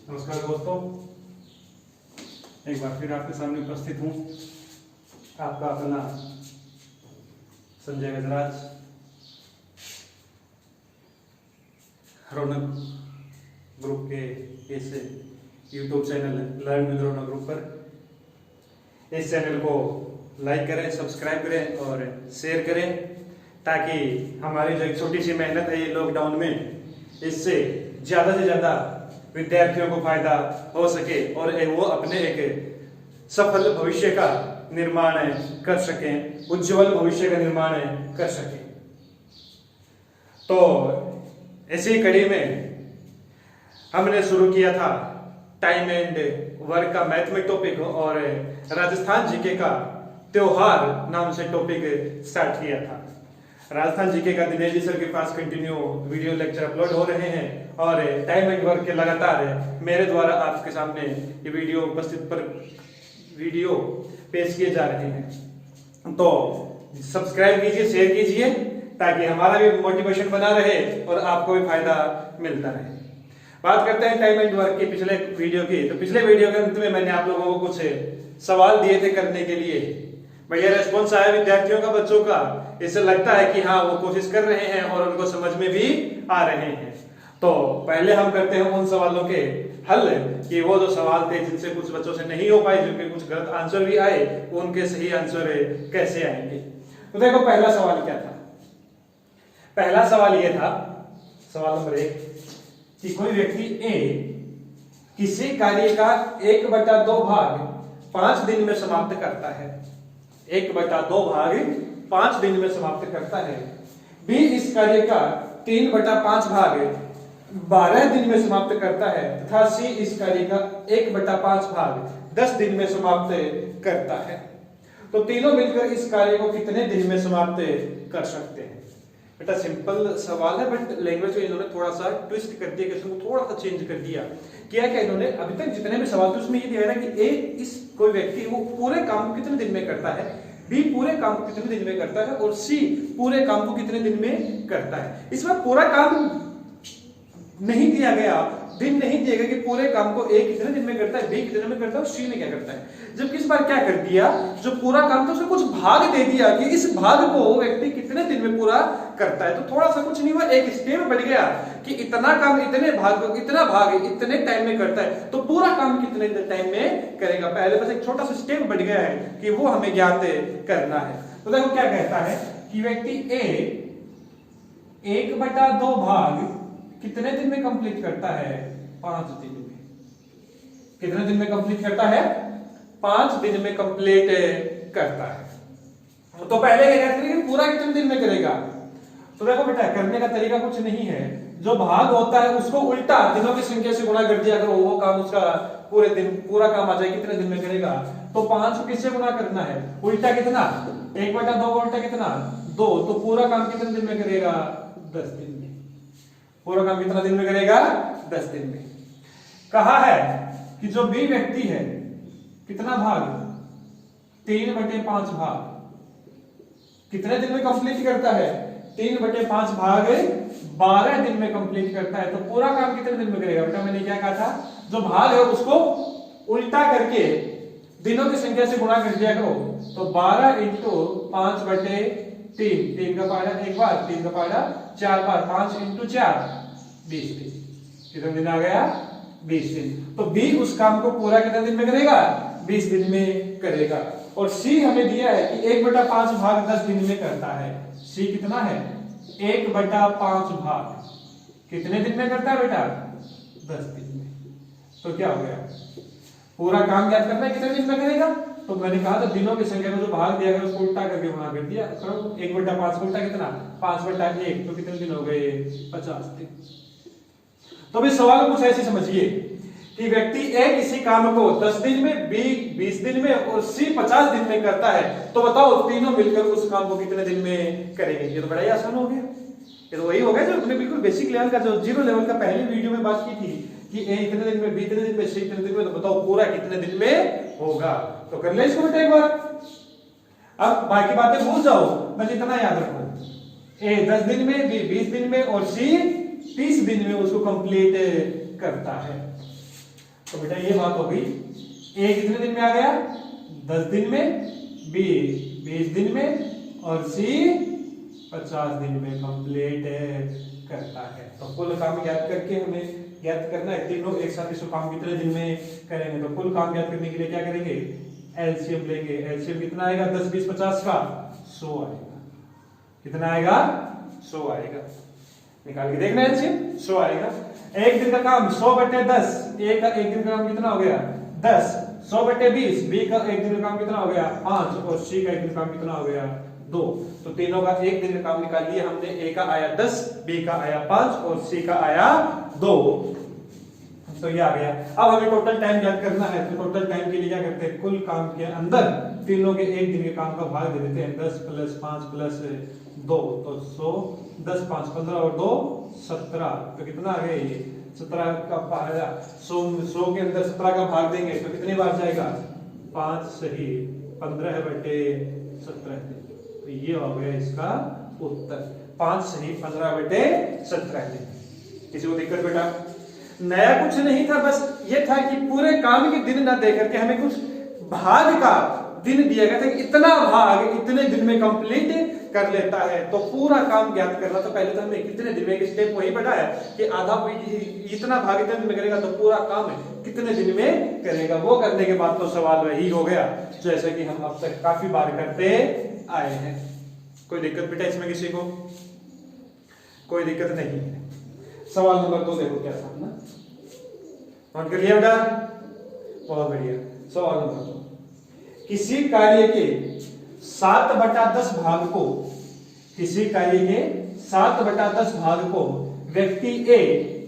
नमस्कार दोस्तों, एक बार फिर आपके सामने उपस्थित हूँ। आपका अपना संजय गजराज, रौनक ग्रुप के इस YouTube channel learn with Raunak group पर इस चैनल को लाइक करें, सब्सक्राइब करें और शेयर करें, ताकि हमारी जो एक छोटी सी मेहनत है ये लॉकडाउन में, इससे ज़्यादा से ज़्यादा विद्यार्थियों को फायदा हो सके और वो अपने एक सफल भविष्य का निर्माण कर सकें, उज्जवल भविष्य का निर्माण कर सकें। तो इसी कड़ी में हमने शुरू किया था टाइम एंड वर्क का मैथमेटिक टॉपिक और राजस्थान जीके का त्योहार नाम से टॉपिक स्टार्ट किया था। राजस्थान जीके का दिनेश जी सर के पास कंटिन्यू वीडियो लेक्चर अपलोड हो रहे हैं और टाइम एंड वर्क के लगातार मेरे द्वारा आपके सामने ये वीडियो पेश किए जा रहे हैं। तो सब्सक्राइब कीजिए, शेयर कीजिए, ताकि हमारा भी मोटिवेशन बना रहे और आपको भी फायदा मिलता रहे। बात करते हैं टाइम एंड वर्क की पिछले वीडियो की। तो पिछले वीडियो के अंत में मैंने आप लोगों को कुछ सवाल दिए थे करने के लिए। बढ़िया रेस्पॉन्स आया विद्यार्थियों का, बच्चों का। इससे लगता है कि हाँ, वो कोशिश कर रहे हैं और उनको समझ में भी आ रहे हैं। तो पहले हम करते हैं उन सवालों के हल कि वो जो सवाल थे जिनसे कुछ बच्चों से नहीं हो पाए, जिनके कुछ गलत आंसर भी आए, उनके सही आंसर कैसे आएंगे। तो देखो, पहला सवाल क्या था। पहला सवाल ये था, सवाल नंबर 1, कि कोई व्यक्ति ए किसी कार्य का 1/2 भाग 5 दिन में समाप्त करता है। 1/2 भाग 5 दिन में समाप्त करता है। बी इस कार्य का 3/5 भाग 12 दिन में समाप्त करता है तथा सी इस कार्य का 1/5 भाग 10 दिन में समाप्त करता है। तो तीनों मिलकर इस कार्य को कितने दिन में समाप्त कर सकते हैं। बेटा सिंपल सवाल है, बट लैंग्वेज को इन्होंने थोड़ा सा ट्विस्ट कर दिया, क्वेश्चन को थोड़ा सा चेंज कर दिया। क्या इन्होंने अभी तक जितने भी सवाल थे उसमें ये दिया है कि ए इस कोई व्यक्ति वो पूरे काम को कितने दिन में करता है, बी पूरे काम को कितने दिन में करता है और सी पूरे काम को कितने दिन में करता है। इसमें पूरा काम नहीं दिया गया, दिन नहीं दिया गया कि पूरे काम को ए कितने दिन में करता है, बी कितने में करता है और सी ने क्या करता है। जबकि इस बार क्या कर दिया, जो पूरा काम था उसमें कुछ भाग दे दिया कि इस भाग को व्यक्ति कितने दिन में पूरा करता है। तो थोड़ा सा कुछ नहीं हुआ, एक स्टेप बढ़ गया कि इतना काम इतने भाग को, इतना भाग इतने टाइम में करता है, तो पूरा काम कितने टाइम में करेगा। पहले बस एक छोटा सा स्टेप बढ़ गया है कि वो हमें ज्ञात करना है। तो देखो क्या कहता है कि व्यक्ति ए 1/2 भाग कितने दिन में कंप्लीट करता है, 5 दिन में। कितने दिन में कंप्लीट करता है, 5 दिन में कंप्लीट करता है। तो पहले क्या करेगा, पूरा कितने दिन में करेगा। तो देखो बेटा, करने का तरीका कुछ नहीं है, जो भाग होता है उसको उल्टा दिनों की संख्या से गुणा कर दिया करो, वो काम उसका पूरे दिन पूरा काम आ जाए। कितने दिन में करेगा, तो 5 को किससे गुणा करना है, उल्टा कितना, 1/2 उल्टा कितना, 2। तो पूरा काम कितने दिन में करेगा, 10 दिन में। पूरा काम कितना दिन में करेगा, 10 दिन में। कहा है कि जो बी व्यक्ति है कितना भाग, 3/5 भाग कितने दिन में कंप्लीट करता है, 3/5 भाग 12 दिन में कंप्लीट करता है। तो पूरा काम कितने दिन में करेगा। बेटा मैंने क्या कहा था, जो भाग है उसको उल्टा करके दिनों की संख्या से गुणा कर दिया करो। तो 12 × 5/3, 3 का पहाड़ा 1 बार, 3 का पहाड़ा 4 बार, 5 × 4 20 दिन। कितने दिन आ गया, 20 दिन। तो बी उस काम को पूरा कितने दिन में करेगा, 20 दिन में करेगा। और सी हमें दिया है कि 1/5 भाग 10 दिन में करता है। सी कितना है, 1/5 भाग कितने दिन में करता है बेटा, 10 दिन में। तो क्या हो गया, पूरा काम याद करना है कितने दिन में करेगा। तो मैंने कहा था दिनों की संख्या में जो भाग दिया गया उसको उल्टा करके गुणा कर दिया करो। 1/5 उल्टा कितना, 5/1, तो कितने दिन हो गए, 50 दिन। तो भी सवाल कुछ ऐसे समझिए कि व्यक्ति ए किसी काम को 10 दिन में, बी 20 दिन में और सी 50 दिन में करता है। तो बताओ तीनों मिलकर उस काम को कितने दिन में करेंगे। ये तो बड़ा ही आसान हो गया। ये तो वही हो गया जो अपने बिल्कुल बेसिक लेवल का, जो 0 लेवल का पहले वीडियो में बात की थी कि ए इतने दिन में, बी इतने दिन में, सी इतने दिन में। तो बताओ पूरा कितने दिन में होगा। तो कर ले इसको बेटा एक बार। अब बाकी बातें भूल जाओ, बस इतना याद रखो, ए 10 दिन में, बी 20 दिन में और सी 30 दिन में उसको कंप्लीट करता है। तो बेटा ये बात हो गई, ए कितने दिन में आ गया, 10 दिन में, बी 20 दिन में और सी 50 दिन में कंप्लीट करता है। तो कुल काम ज्ञात करके हमें ज्ञात करना है, तीनों एक साथ इसको काम कितने दिन में करेंगे। तो कुल काम ज्ञात करने के लिए क्या करेंगे, एलसीएम लेंगे। एलसीएम कितना आएगा, 10 20 50 का 100 आएगा। कितना आएगा, 100 आएगा। निकाल के देखना एलसीएम, 100 आएगा। एक दिन का काम 100/10, ए का एक दिन का काम कितना हो गया 10, 100/20, बी का एक दिन का काम कितना हो गया 5 और सी का एक दिन का काम कितना हो गया 2। तो तीनों का एक दिन का काम निकाल लिया हमने, ए का आया 10, बी का आया 5 और सी का आया 2। तो ये आ गया। अब हमें टोटल टाइम ज्ञात करना है। तो टोटल टाइम के लिए क्या करते हैं, कुल काम के अंदर तीनों के एक दिन के काम का भाग दे देते हैं। 10 + 5 + 2 तो 100, 10 5 15 और 2 17। तो कितना आ गया ये 17 का पाया। 100 के अंदर 17 का भाग देंगे तो कितनी बार जाएगा, 5 सही 15/17 दिन। तो ये हो गया इसका उत्तर, 5 सही 15/17 दिन। किसी को दिक्कत बेटा? नया कुछ नहीं था, बस ये था कि पूरे काम के दिन ना दे करके हमें कुछ भाग का दिन दिया गया था कि इतना भाग इतने दिन में कंप्लीट कर लेता है। तो पूरा काम ज्ञात करना, तो पहले तो हमने कितने दिन में, एक स्टेप वही बढ़ाया कि आधा इतना भाग इतने दिन में करेगा तो पूरा काम कितने दिन में करेगा। वो करने के बाद तो सवाल वही हो गया जैसे कि हम अब तक काफी बार करते आए हैं। कोई दिक्कत बेटा इसमें किसी को? कोई दिक्कत नहीं है। सवाल नंबर 2 देखो क्या था ना, नोट कर लिया बेटा? बहुत बढ़िया। सवाल नंबर 2, किसी कार्य के 7/10 भाग को, किसी कार्य के 7/10 भाग को व्यक्ति ए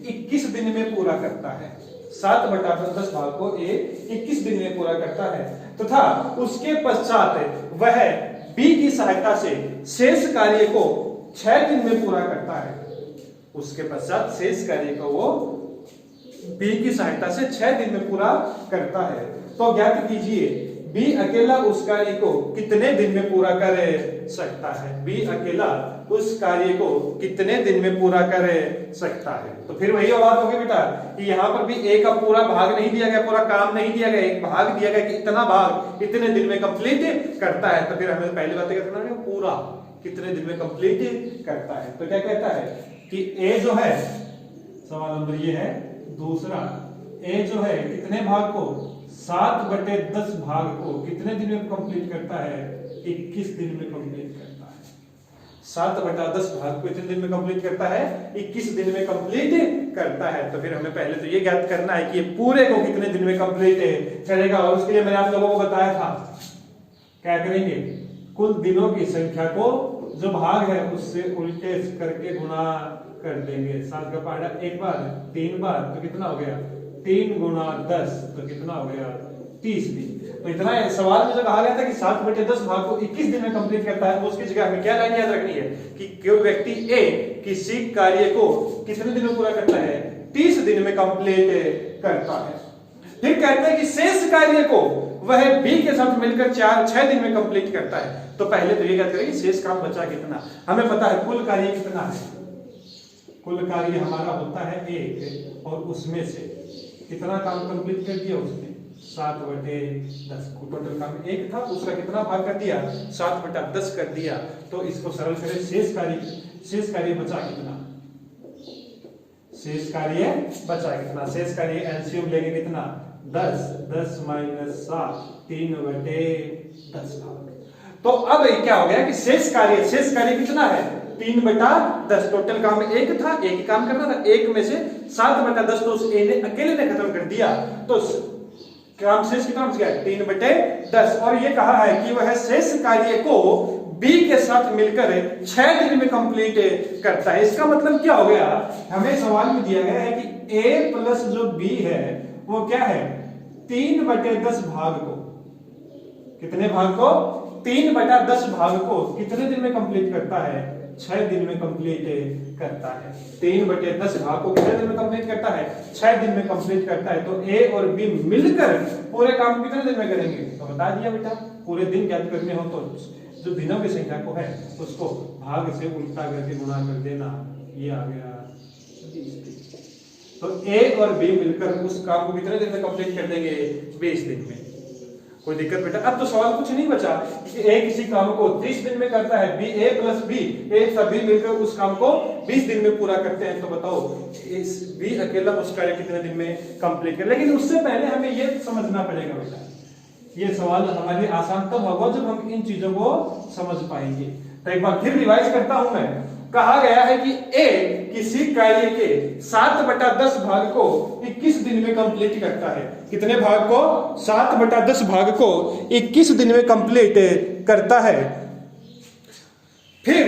21 दिन में पूरा करता है। 7/10 भाग को ए 21 दिन में पूरा करता है तथा उसके पश्चात वह बी की सहायता से शेष कार्य को 6 दिन में पूरा करता है। उसके पश्चात शेष कार्य को वो बी की सहायता से 6 दिन में पूरा करता है। तो ज्ञात कीजिए बी अकेला उस कार्य को कितने दिन में पूरा कर सकता है। बी अकेला उस कार्य को कितने दिन में पूरा कर सकता है। तो फिर वही बात होगी बेटा कि यहाँ पर भी ए का पूरा भाग नहीं दिया गया, पूरा काम नहीं दिया गया, एक भाग दिया गया कि इतना भाग इतने दिन में कंप्लीट करता है। तो फिर हमें पहली बात करना है पूरा कितने दिन में कंप्लीट करता है। तो क्या कहता है कि ए जो है, सवाल नंबर ये है दूसरा, ए जो है कितने भाग को, 7/10 भाग को कितने दिन में कंप्लीट करता है, 21 दिन में कंप्लीट करता है। 7/10 भाग को कितने दिन में कंप्लीट करता है, 21 दिन में कंप्लीट करता है। तो फिर हमें पहले तो ये ज्ञात करना है कि ये पूरे को कितने दिन में कंप्लीट करेगा। और उसके लिए मैंने आप लोगों को बताया था क्या करेंगे, कुल दिनों की संख्या को जो भाग है उससे उल्टे करके गुणा कर देंगे। 7 का पहाड़ा एक बार 3 बार तो कितना हो गया 3 × 10 तो कितना हो गया 30 दिन। तो इतना सवाल में जो कहा गया था कि 7/10 भाग को 21 दिन में कंप्लीट करता है, उसकी जगह हमें क्या लाइन याद रखनी है कि कोई व्यक्ति ए किसी कार्य को कितने दिन में पूरा करता है, 30 दिन में कंप्लीट करता है। फिर कहते हैं कि शेष कार्य को वह बी के साथ मिलकर 6 दिन में कंप्लीट करता है। तो पहले तो ये क्या करेंगे, शेष काम बचा कितना। हमें पता है कुल कार्य कितना है, कुल कार्य हमारा होता है 1 और उसमें से कितना काम कंप्लीट कर दिया उसने 7/10। टोटल काम 1 था, उसका कितना भाग कर दिया 7/10 कर दिया। तो इसको सरल करें, शेष कार्य बचा कितना, शेष कार्य बचा कितना, शेष कार्य एलसीएम लेंगे कितना 10, 10 - 7 3/10 भाग। तो अब क्या हो गया कि शेष कार्य कितना है 3/10। टोटल काम 1 था, एक ही काम करना था, 1 में से 7/10 तो उस ए ने अकेले ने खत्म कर दिया। तो काम शेष कितना बच गया 3/10। और ये कहा है कि वह शेष कार्य को बी के साथ मिलकर 6 दिन में कंप्लीट करता है। इसका मतलब क्या हो गया, हमें सवाल में दिया गया है कि ए प्लस जो बी है वो क्या है 3/10 भाग को, कितने भाग को 3/10 भाग को कितने दिन में कंप्लीट करता है 6 दिन में कंप्लीट करता है। 3/10 भाग को कितने दिन में कंप्लीट करता है 6 दिन में कंप्लीट करता है। तो ए और बी मिलकर पूरे काम कितने दिन में करेंगे, तो बता दिया बेटा। पूरे दिन ज्ञात करने हो तो जो दिनों की संख्या को है उसको भाग से उल्टा करके गुणा कर देना, ये आ गया 20 दिन। तो ए और बी मिलकर उस काम को कितने दिन में कंप्लीट कर देंगे? 20 दिन में। कोई दिक्कत बेटा? अब तो सवाल कुछ नहीं बचा कि ए किसी काम को 30 दिन में करता है, बी ए प्लस बी, ए सभी मिलकर उस काम को 20 दिन में पूरा करते हैं, तो बताओ इस बी अकेला उस कार्य कितने दिन में कंप्लीट कर? लेकिन उससे पहले हमें ये समझना पड़ेगा बेटा, ये सवाल हमारे लिए आसान तब होगा जब हम इन चीजों को समझ पाएंगे। तो एक बार फिर रिवाइज करता हूं मैं। कहा गया है कि ए किसी कार्य के 7/10 भाग को 21 दिन में कंप्लीट करता है। कितने भाग को? 7/10 भाग को 21 दिन में कंप्लीट करता है। फिर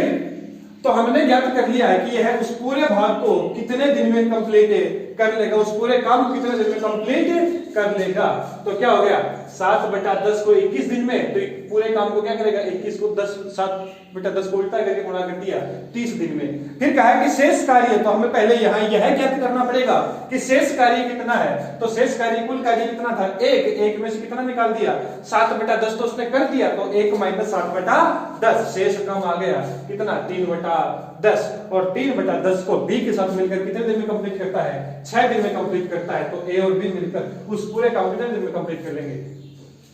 तो हमने ज्ञात कर लिया है कि यह उस पूरे भाग को कितने दिन में कंप्लीट कर लेगा, उस पूरे काम को कितने दिन में कंप्लीट कर लेगा। तो क्या हो गया? 7/10 को 21 दिन में, तो पूरे काम को क्या करेगा? 21 को 7/10 को उल्टा करके गुणा कर दिया 30 दिन में। फिर कहा कि शेष कार्य, तो हमें पहले यहाँ यह ज्ञात करना पड़ेगा कि शेष कार्य कितना है। तो शेष कार्य, कुल कार्य कितना था? 1 में से कितना निकाल दिया? 7/10 तो उसने कर दिया, तो 1 - 7/10 शेष कम आ गया कितना? 3/10। और 3/10 को बी के साथ मिलकर कितने दिन में कंप्लीट करता है? 6 दिन में कंप्लीट करता है। तो ए और बी मिलकर उस पूरे काम कितने दिन में कंप्लीट कर लेंगे?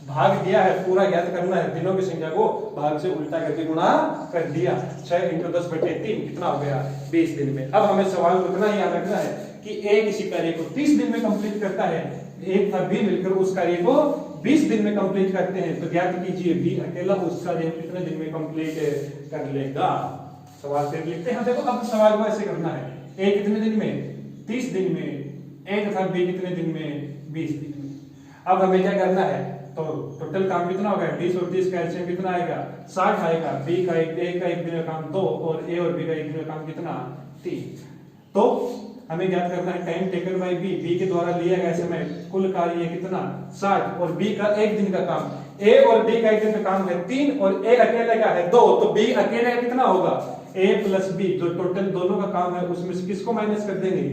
भाग दिया है, पूरा ज्ञात करना है, दिनों की संख्या को भाग से उल्टा करके गुणा कर दिया। 6 × 10/3 कितना हो गया? 20 दिन में। अब हमें सवाल को इतना याद रखना है कि ए किसी कार्य को 30 दिन में कंप्लीट करता है, एक था बी मिलकर उस कार्य को 20 दिन में कंप्लीट करते हैं। तो ज्ञात कीजिए बी अकेला उस कार्य को कितने दिन में कंप्लीट कर लेगा। सवाल फिर लिखते हैं। देखो अब सवाल को ऐसे करना है, ए कितने दिन में? 30 दिन में। ए तथा बी कितने दिन में? 20 दिन में। अब हमें क्या करना है? तो टोटल काम कितना होगा? 20 और 30 का एलसीएम कितना आएगा? 60 आएगा। बी का एक दिन का काम 2 और ए और बी का एक दिन का काम कितना? 3। तो हमें ज्ञात करना है time taken by B, B के द्वारा लिया गया समय, कुल कार्य कितना? 60 और बी का एक दिन का काम। ए और बी का एक दिन का काम है 3 और ए अकेले का है 2, तो बी अकेले का कितना होगा? ए प्लस बी, जो टोटल दोनों का काम है उसमें से किसको माइनस कर देंगे?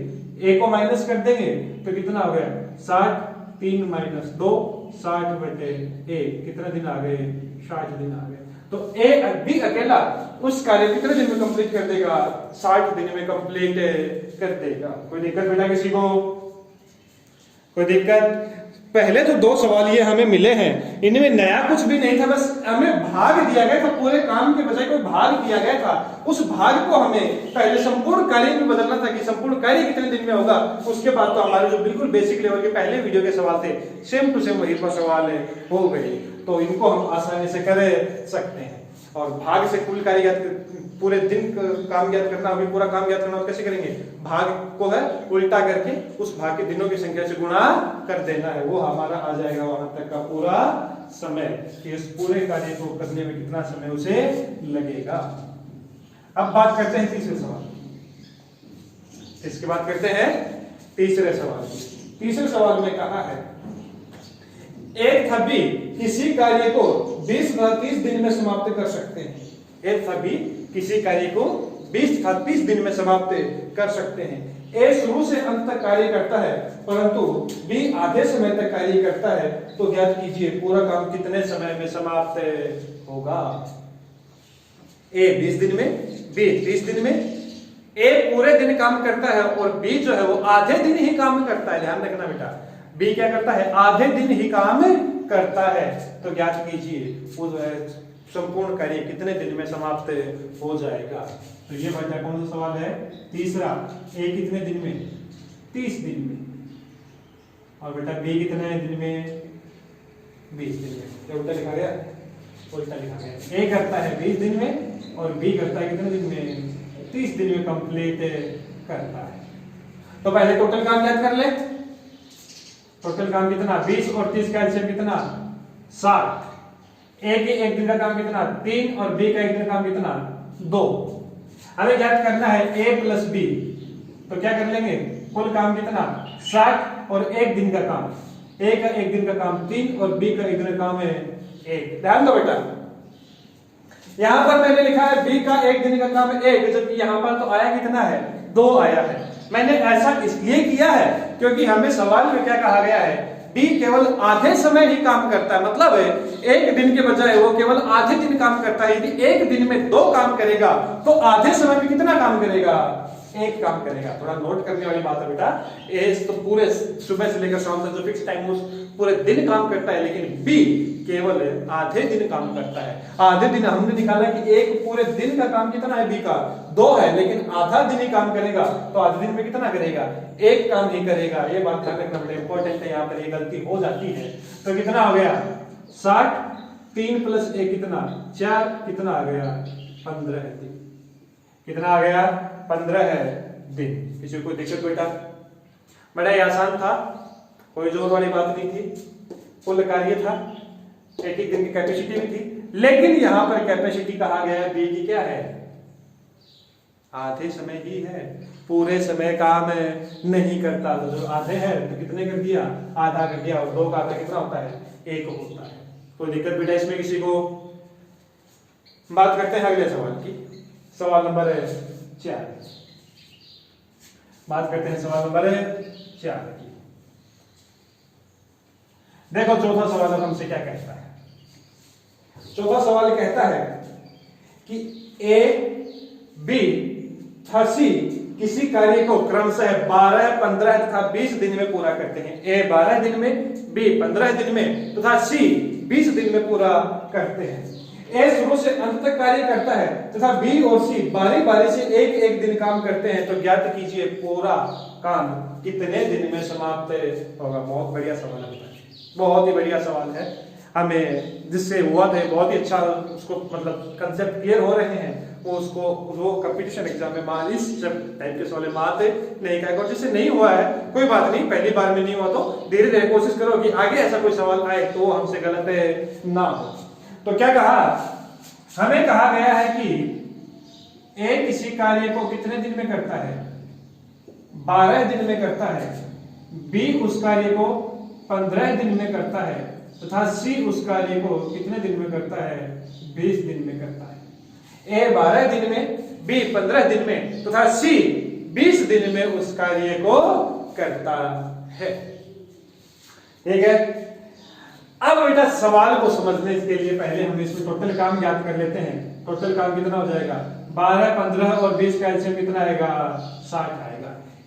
ए को माइनस कर देंगे, तो कितना हो गया? 60, 3 - 2, 60/1। कितने दिन आ गए? 60 दिन आ गए। तो ए बी अकेला उस कार्य कितने दिन में कंप्लीट कर देगा? 60 दिन में कंप्लीट कर देगा। कोई दिक्कत बेटा किसी को? कोई दिक्कत? पहले तो 2 सवाल ये हमें मिले हैं, इनमें नया कुछ भी नहीं था, बस हमें भाग दिया गया था, पूरे काम के बजाय कोई भाग दिया गया था। उस भाग को हमें पहले संपूर्ण कार्य में बदलना था कि संपूर्ण कार्य कितने दिन में होगा। उसके बाद तो हमारे जो बिल्कुल बेसिक लेवल के पहले वीडियो के सवाल थे, सेम टू सेम वही सवाल हो गए, तो इनको हम आसानी से कर सकते हैं। और भाग से कुल कार्य पूरे दिन काम ज्ञात करना, अभी पूरा काम ज्ञात करना, कैसे करेंगे? भाग को है उल्टा करके उस भाग के दिनों की संख्या से गुणा कर देना है, वो हमारा आ जाएगा वहां तक का पूरा समय कि इस पूरे कार्य को करने में कितना समय उसे लगेगा। अब बात करते हैं तीसरे सवाल। इसके बाद करते हैं तीसरे सवाल। तीसरे सवाल में कहा है एक था बी किसी कार्य को 20 या 30 दिन में समाप्त कर सकते हैं। एक था बी किसी कार्य को 20 या 30 दिन में समाप्त कर सकते हैं। ए शुरू से अंत तक कार्य करता है परंतु बी आधे समय तक कार्य करता है, तो ज्ञात कीजिए पूरा काम कितने समय में समाप्त होगा। ए 20 दिन में, बी 30 दिन में। ए पूरे दिन काम करता है और बी जो है वो आधे दिन ही काम करता है। ध्यान रखना बेटा, बी क्या करता है? आधे दिन ही काम करता है। तो ज्ञात कीजिए वो जो है संपूर्ण कार्य कितने दिन में समाप्त हो जाएगा। तो ये बचा कौन सा सवाल है? तीसरा। ए कितने दिन में? 30 दिन में। और बेटा बी कितने दिन में? 20 दिन में। क्या उल्टा लिखा गया? उल्टा लिखा गया। ए करता है 20 दिन में और बी करता है कितने दिन में? 30 दिन में कंप्लीट करता है। तो पहले टोटल काम याद कर ले। टोटल काम कितना? 20 और 30 का एलसीएम कितना? 60। ए के एक दिन का काम कितना? 3 और बी का एक दिन का काम कितना? 2। हमें याद करना है ए प्लस बी, तो क्या कर लेंगे? कुल काम कितना? 60 और एक दिन का काम। ए का एक दिन का काम 3 और बी का एक दिन का काम है 1। ध्यान दो बेटा, यहां पर मैंने लिखा है बी का एक दिन का काम है 1, जबकि यहां पर तो आया कितना है? 2 आया है। मैंने ऐसा इसलिए किया है क्योंकि हमें सवाल में क्या कहा गया है? बी केवल आधे समय ही काम करता है, मतलब है एक दिन के बजाय वो केवल आधे दिन काम करता है। यदि एक दिन में 2 काम करेगा तो आधे समय में कितना काम करेगा? एक काम करेगा। थोड़ा नोट करने वाली बात है बेटा, ए तो पूरे सुबह से लेकर शाम तक जो फिक्स टाइम उस पूरे दिन काम करता है, लेकिन बी केवल आधे दिन काम करता है। आधे दिन हमने निकाला कि एक पूरे दिन का काम कितना है, बी का 2 है, लेकिन आधा दिन ही काम करेगा, तो आधे दिन में कितना करेगा, एक काम ही करेगा। ये बात ध्यान रखना बड़ा इंपॉर्टेंट है, यहाँ पर ये गलती हो जाती है। तो कितना हो गया 60, 3 + 1 कितना 4, कितना आ गया 15 दिन। कितना आ गया 15 दिन। किसी को दिक्कत बेटा? बड़ा ही आसान था, कोई जोर वाली बात नहीं थी, कुल कार्य था, एक एक दिन की कैपेसिटी भी थी, लेकिन यहां पर कैपेसिटी कहा गया है बी की क्या है, आधे समय ही है, पूरे समय काम नहीं करता। तो जो आधे है तो कितने कर दिया, आधा कर दिया, और 2 का आधा कितना होता है, 1 होता है। कोई दिक्कत बेटा इसमें किसी को? बात करते हैं अगले सवाल की, सवाल नंबर 4। बात करते हैं सवाल नंबर 4 की। देखो चौथा सवाल हमसे क्या कहता है। चौथा सवाल कहता है कि ए बी तथा सी किसी कार्य को क्रमशः 12, 15 तथा 20 दिन में पूरा करते हैं। ए 12 दिन में, बी 15 दिन में तथा सी 20 दिन में पूरा करते हैं। ए शुरू से अंत तक कार्य करता है तथा बी और सी बारी बारी से एक एक दिन काम करते हैं, तो ज्ञात कीजिए पूरा काम कितने दिन में समाप्त होगा। बहुत बढ़िया सवाल है, बहुत ही बढ़िया सवाल है, हमें जिससे हुआ था बहुत ही अच्छा उसको मतलब कंसेप्ट क्लियर हो रहे हैं, वो उसको वो कंपटीशन एग्जाम में इस टाइप के सवाल मात नहीं कहेगा। और जिससे नहीं हुआ है कोई बात नहीं, पहली बार में नहीं हुआ तो धीरे धीरे कोशिश करो कि आगे ऐसा कोई सवाल आए तो हमसे गलत ना हो। तो क्या कहा, हमें कहा गया है कि ए किसी कार्य को कितने दिन में करता है, 12 दिन में करता है, बी उस कार्य को 15 दिन में करता है तथा सी उस कार्य को कितने दिन में करता है, 20 दिन में करता है। ए 12 दिन में, बी 15 दिन में तथा सी 20 दिन में उस कार्य को करता है। ठीक है, अब बेटा सवाल को समझने के लिए पहले हम इसमें टोटल काम याद कर लेते हैं। टोटल काम कितना हो जाएगा, 12, 15 और 20 का एलसीएम कितना आएगा, 60 आएगा।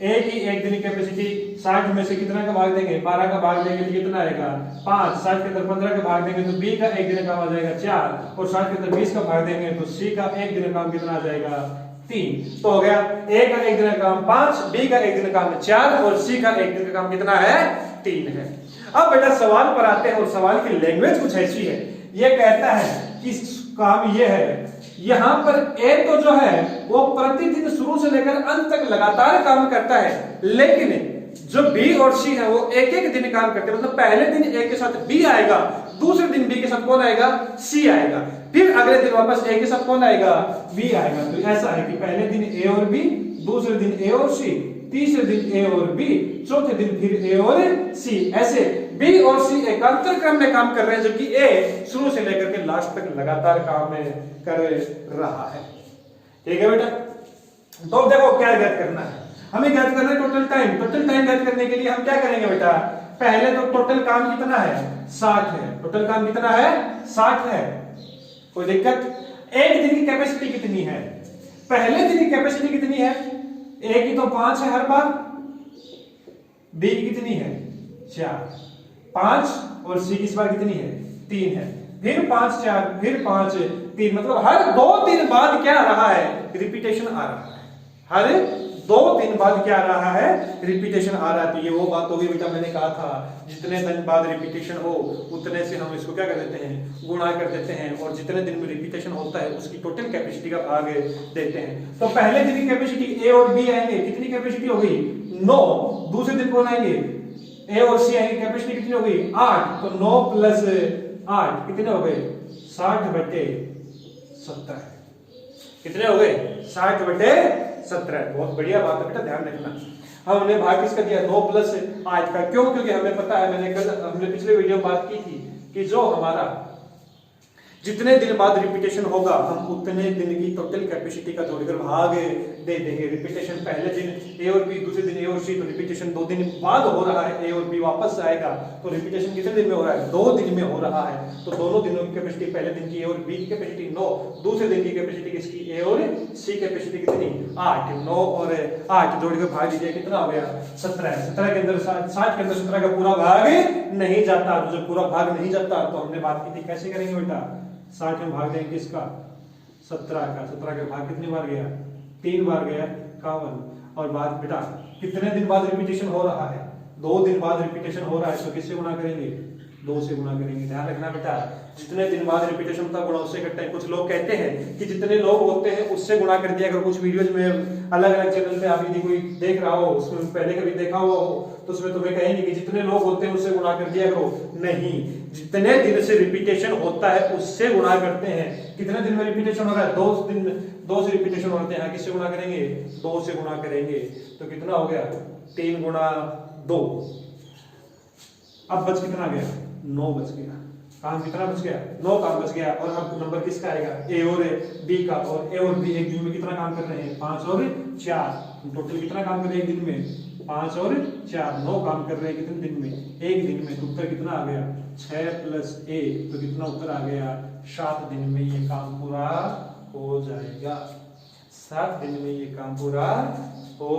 ए की एक दिन की कैपेसिटी 60 में से कितना का भाग देंगे, 12 का भाग देंगे तो कितना आएगा 5, 60 के अंदर 15 का भाग देंगे तो बी का एक दिन का काम आ जाएगा 4, और 60 के अंदर 20 का भाग देंगे तो सी का एक दिन का काम कितना आ जाएगा 3। तो हो गया ए का एक दिन का काम 5, बी का एक दिन का काम 4 और सी का एक दिन का काम कितना है 3 है। अब बेटा सवाल पर आते हैं, और सवाल की लैंग्वेज कुछ ऐसी है, ये कहता है कि काम ये है, यहां पर ए तो जो है वो प्रतिदिन शुरू से लेकर अंत तक लगातार काम करता है, लेकिन जो बी और सी है वो एक एक दिन काम करते हैं। मतलब पहले दिन ए के साथ बी आएगा, दूसरे दिन बी के साथ कौन आएगा, सी आएगा, फिर अगले दिन वापस ए के साथ कौन आएगा, बी आएगा। तो ऐसा है कि पहले दिन ए और बी, दूसरे दिन ए और सी, तीसरे दिन ए और बी, चौथे दिन फिर ए और सी। ऐसे बी और सी एकांतर क्रम में काम कर रहे हैं, जबकि ए शुरू से लेकर के लास्ट तक लगातार काम कर रहा है। ठीक है बेटा, तो देखो क्या ज्ञात करना है, हमें ज्ञात करना है टोटल टाइम। टोटल टाइम ज्ञात करने के लिए हम क्या करेंगे बेटा, पहले तो टोटल काम कितना है 60 है। टोटल काम कितना है 60 है, कोई दिक्कत? एक दिन की कैपेसिटी कितनी है, पहले दिन की कैपेसिटी कितनी है, ए की तो 5 है हर बार, बी की कितनी है 4, 5 और सी की इस बार कितनी है 3 है, फिर 5 4 फिर 5 3, मतलब हर 2 दिन बाद क्या आ रहा है, रिपीटेशन आ रहा है। हर 2 दिन बाद क्या आ रहा है, रिपीटेशन आ रहा है। तो ये वो बात होगी बेटा, मैंने कहा था जितने दिन बाद रिपीटेशन हो उतने से हम इसको क्या कर देते हैं, गुणा कर देते हैं, और जितने दिन में रिपीटेशन होता है उसकी टोटल कैपेसिटी का भाग देते हैं। तो पहले दिन की कैपेसिटी ए और बी आएंगे, कितनी कैपेसिटी हो गई 9, दूसरे दिन कौन आएंगे ए और सी आएंगे, कैपेसिटी कितनी हो गई 8, तो 9 + 8 कितने हो गए 60/17। कितने हो गए 60/17। बहुत बढ़िया बात है बेटा, ध्यान रखना। हमने भाग किसका दिया 9 + 8 का, क्यों? क्योंकि हमें पता है, हमने पिछले वीडियो में बात की थी कि जो हमारा जितने दिन बाद रिपीटेशन होगा हम उतने दिन की टोटल कैपेसिटी का जोड़कर भाग दे देंगे। रिपीटेशन पहले दिन ए और बी, दूसरे दिन ए और सी, तो रिपीटेशन 2 दिन बाद हो रहा है, ए और बी वापस आएगा, तो रिपीटेशन कितने दिन में हो रहा है? 2 दिन में हो रहा है। तो दोनों दिनों की कैपेसिटी, पहले दिन की ए और बी की कैपेसिटी 9, दूसरे दिन की कैपेसिटी किसकी? ए और सी कैपेसिटी कितनी? 8। 9 और 8 जोड़कर भाग दीजिए, कितना हो गया? 17। 17 के अंदर 60 के अंदर 17 का पूरा भाग नहीं जाता, तो जब पूरा भाग नहीं जाता तो हमने बात की थी कैसे करेंगे बेटा? 60 में भाग देंगे किसका? 17 का। 17 का भाग कितनी बार गया? 3 बार गया, 51। और बात बेटा कितने दिन बाद रिपीटेशन हो रहा है? 2 दिन बाद रिपीटेशन हो रहा है, तो किससे गुणा करेंगे? 2 से गुणा करेंगे। ध्यान रखना बेटा, जितने दिन बाद रिपीटेशन होता है गुणा उससे करते हैं। कुछ लोग कहते हैं कि जितने लोग होते हैं उससे गुणा कर दिया। अगर कुछ वीडियोज में अलग अलग चैनल पे आप यदि कोई देख रहा हो, उसमें पहले कभी देखा हुआ हो, तो उसमें तुम्हें कहेंगे कि जितने लोग होते हैं उससे गुणा कर दिया करो। नहीं, जितने दिन से रिपीटेशन होता है उससे गुणा करते हैं। कितने दिन में रिपीटेशन हो रहा है? 2 दिन, 2 से रिपीटेशन होते हैं, किससे गुणा करेंगे? 2 से गुणा करेंगे। तो कितना हो गया? 3 गुणा 2। अब बच कितना गया? 9 बच गया। काम कितना बच गया? 9 काम बच गया। और अब नंबर किसका आएगा? ए और बी का। और ए और बी एक दिन में कितना काम कर रहे हैं? 5 और 4। टोटल कितना काम कर रहे हैं एक दिन में? 5 और 4। 9 काम कर रहे हैं कितने दिन में? एक दिन में। तो उत्तर कितना आ गया? 6 + 1, तो कितना उत्तर आ गया? 7 दिन में ये काम पूरा हो जाएगा। 7 दिन में ये काम पूरा हो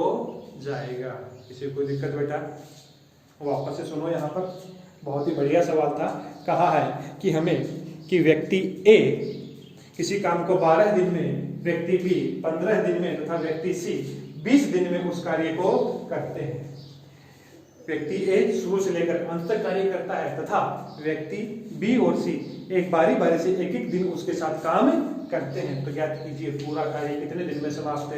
जाएगा। किसी कोई दिक्कत बेटा? वापस से सुनो, यहाँ पर बहुत ही बढ़िया सवाल था। कहा है कि हमें कि व्यक्ति ए किसी काम को 12 दिन में, व्यक्ति बी 15 दिन में तथा व्यक्ति सी 20 दिन में उस कार्य को करते हैं। व्यक्ति ए शुरू से लेकर अंत तक कार्य करता है तथा व्यक्ति बी और सी एक बारी बारी से एक एक दिन उसके साथ काम करते हैं। तो ज्ञात कीजिए पूरा कार्य कितने दिन में समाप्त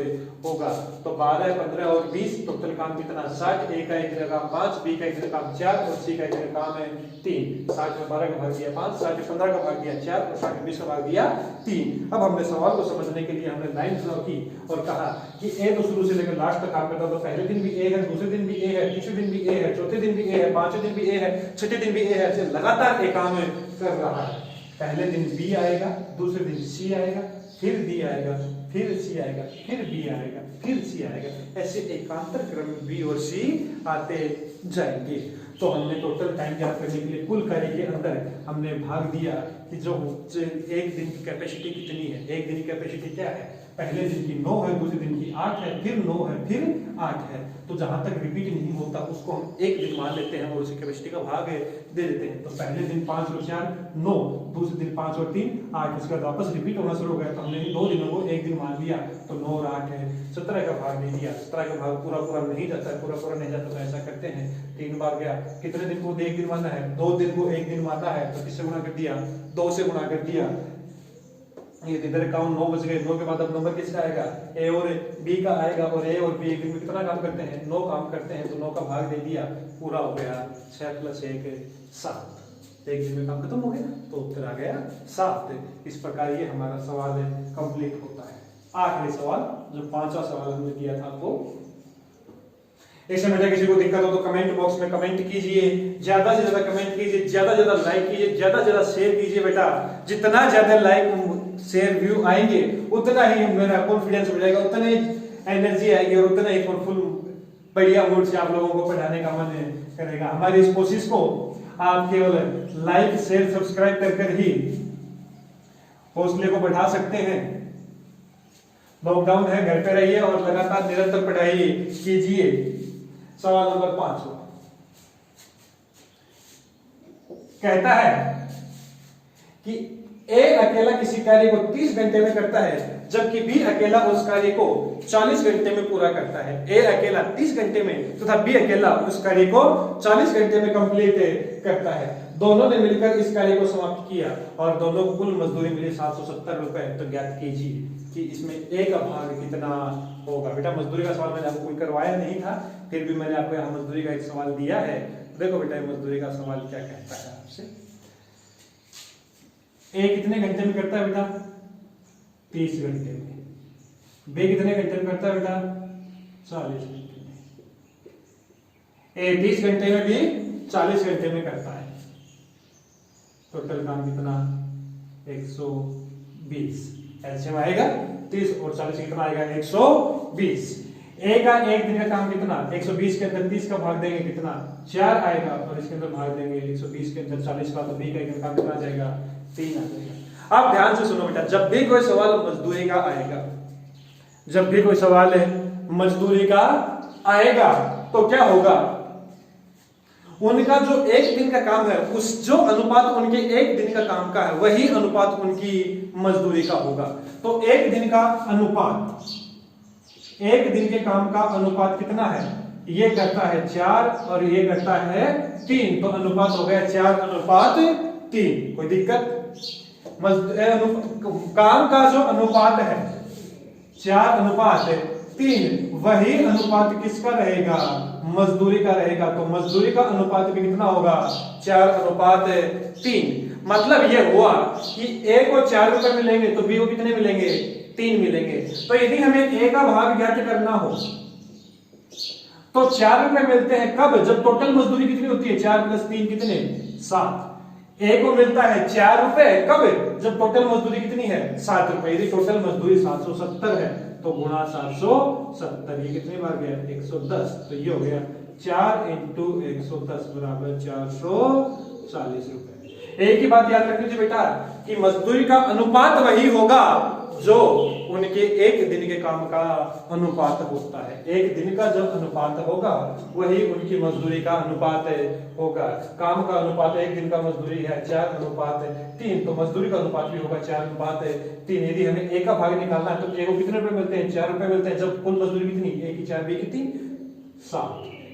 होगा? तो 12, 15 और 20 टोटल काम कितना? 60। ए का एक दिन का काम 5, बी का एक दिन का काम 4 और सी का एक दिन का काम है 3। 60 में 12 का भाग दिया 5, 60 में 15 का भाग दिया 4 और 60 में 20 का भाग दिया 3। अब हमने सवाल को समझने के लिए हमने लाइन ड्रॉ की और कहा कि ए तो शुरू से लेकर लास्ट तक काम करता है। तो पहले दिन भी ए है, दूसरे दिन भी ए है, तीसरे दिन भी ए है, चौथे दिन भी ए है, पांचवें दिन भी ए है, छठे दिन भी ए है। ऐसे लगातार ए काम कर रहा है। पहले दिन बी आएगा, दूसरे दिन सी आएगा, फिर डी आएगा, फिर सी आएगा, फिर बी आएगा, फिर सी आएगा। ऐसे एकांतर क्रम में बी और सी आते जाएंगे। तो हमने टोटल टाइम ज्ञात करने के लिए कुल कार्य के अंदर हमने भाग दिया कि जो एक दिन की कैपेसिटी कितनी है। एक दिन की कैपेसिटी क्या है? पहले दिन की 9 है, दूसरे दिन की 8 है, फिर 9 है, फिर 8 है। तो जहां तक रिपीट नहीं होता उसको हम एक दिन मान लेते हैं और उसी कैपेसिटी का भाग दे देते हैं। तो पहले दिन 5 और 4 9, दूसरे दिन 5 और 3 8। उसके बाद वापस रिपीट होना शुरू हो गया, तो हमने 2 दिनों को एक दिन मान लिया, तो 9 और 8 है। 17 का भाग दे दिया। 17 का भाग पूरा नहीं जाता है, पूरा नहीं जाता। तो ऐसा करते हैं 3 बार गया। कितने दिन को एक दिन मानना है? 2 दिन को एक दिन मानना है। तो किससे गुणा कर दिया? 2 से गुणा कर दिया। ये इधर काउंट 9 बच गए। 9 के बाद अब नंबर किसका आएगा? ए और बी का आएगा। और ए और बी एक दिन में कितना काम करते हैं? 9 काम करते हैं। तो 9 का भाग दे दिया, पूरा हो गया। 6 + 1 7। एक दिन में काम खत्म हो गया, तो उत्तर आ गया 7। इस प्रकार ये हमारा सवाल कंप्लीट होता है। आखिरी सवाल, जो 5वां सवाल हमने दिया था वो। इसमें बेटा किसी को दिक्कत हो तो कमेंट बॉक्स में कमेंट कीजिए, ज्यादा से ज्यादा कमेंट कीजिए, ज्यादा से ज्यादा लाइक कीजिए, ज्यादा से ज्यादा शेयर कीजिए। बेटा जितना ज्यादा लाइक शेयर व्यू आएंगे उतना ही मेरा कॉन्फिडेंस बढ़ेगा, उतना ही एनर्जी आएगी और उतना ही फुल बढ़िया मूड से आप लोगों को पढ़ाने का मन करेगा। हमारी इस कोशिश को आप केवल लाइक शेयर सब्सक्राइब कर ही हौसले को बढ़ा सकते हैं। लॉकडाउन है, घर पे रहिए और लगातार निरंतर पढ़ाई कीजिए। सवाल नंबर 5 कहता है कि ए अकेला किसी कार्य को 30 घंटे में करता है, जबकि बी अकेला उस कार्य को 40 घंटे में पूरा करता है। ए अकेला 30 घंटे में तथा बी अकेला उस कार्य को 40 घंटे में कंप्लीट करता है। दोनों ने मिलकर इस कार्य को समाप्त किया और दोनों को कुल मजदूरी मिली 770 रुपए। तो ज्ञात कीजिए कि इसमें ए का भाग कितना होगा। बेटा मजदूरी का सवाल मैंने आपको कोई करवाया नहीं था, फिर भी मैंने आपको यहाँ मजदूरी का एक सवाल दिया है। देखो बेटा मजदूरी का सवाल क्या कहता है आपसे। ए कितने घंटे में करता है बेटा? 30 घंटे में। बी कितने घंटे में करता है बेटा? 40 घंटे में। ए 30 घंटे में, बी 40 घंटे में करता है। टोटल काम कितना? 120। एलसीएम आएगा 30 और 40 कितना आएगा 120। ए का एक दिन का काम कितना, 120 के अंदर 30 का भाग देंगे कितना 4 आएगा, और इसके अंदर भाग देंगे 120 के अंदर 40 का, तो बी का एक दिन काम कितना आ जाएगा 3 आ जाएगा। आप ध्यान से सुनो बेटा, जब भी कोई सवाल मजदूरी का आएगा, जब भी कोई सवाल है मजदूरी का आएगा, तो क्या होगा, उनका जो एक दिन का काम है, उस जो अनुपात उनके एक दिन का काम का है, वही अनुपात उनकी मजदूरी का होगा। तो एक दिन का अनुपात, एक दिन के काम का अनुपात कितना है, ये करता है 4 और ये करता है 3, तो अनुपात हो गया 4:3। कोई दिक्कत, काम का जो अनुपात है 4:3, वही अनुपात किसका रहेगा, मजदूरी का रहेगा। तो मजदूरी का अनुपात भी कितना होगा 4:3। मतलब ये हुआ कि ए को 4 रुपए मिलेंगे तो बी को कितने मिलेंगे 3 मिलेंगे। तो यदि हमें ए का भाग ज्ञात करना हो तो 4 रुपए मिलते हैं कब, जब टोटल मजदूरी कितनी होती है 4 + 3 कितने 7। ए को मिलता है 4 रुपए कब, जब टोटल मजदूरी कितनी है 7 रुपए। यदि टोटल मजदूरी 770 है तो गुणा 770, ये कितनी बार गया 110। तो ये हो गया 4 × 110 = 440 रुपए। एक ही बात याद रखनी चाहिए बेटा कि मजदूरी का अनुपात वही होगा जो उनके एक दिन के काम का अनुपात होता है। एक दिन का जो अनुपात होगा वही उनकी मजदूरी का अनुपात होगा। काम का अनुपात एक दिन का मजदूरी है 4:3, तो मजदूरी का अनुपात भी होगा 4:3। यदि हमें ए का भाग निकालना है तो ए को कितने रुपए मिलते हैं 4 रुपए मिलते हैं, जब कुल मजदूरी कितनी, ए की 4 बी की 3 7,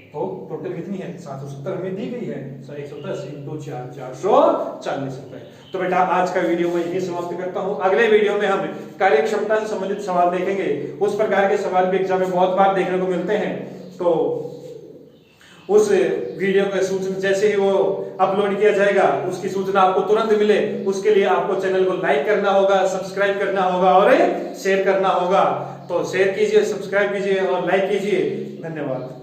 तो टोटल कितनी है 770 हमें दी गई है। 110 × 4 440 रुपए। तो बेटा आज का वीडियो मैं यही समाप्त करता हूं। अगले वीडियो में हम कार्य क्षमता से संबंधित सवाल देखेंगे। उस प्रकार के सवाल भी एग्जाम में बहुत बार देखने को मिलते हैं, तो उस वीडियो का सूचना जैसे ही वो अपलोड किया जाएगा उसकी सूचना आपको तुरंत मिले, उसके लिए आपको चैनल को लाइक करना होगा, सब्सक्राइब करना होगा और शेयर करना होगा। तो शेयर कीजिए, सब्सक्राइब कीजिए और लाइक कीजिए। धन्यवाद।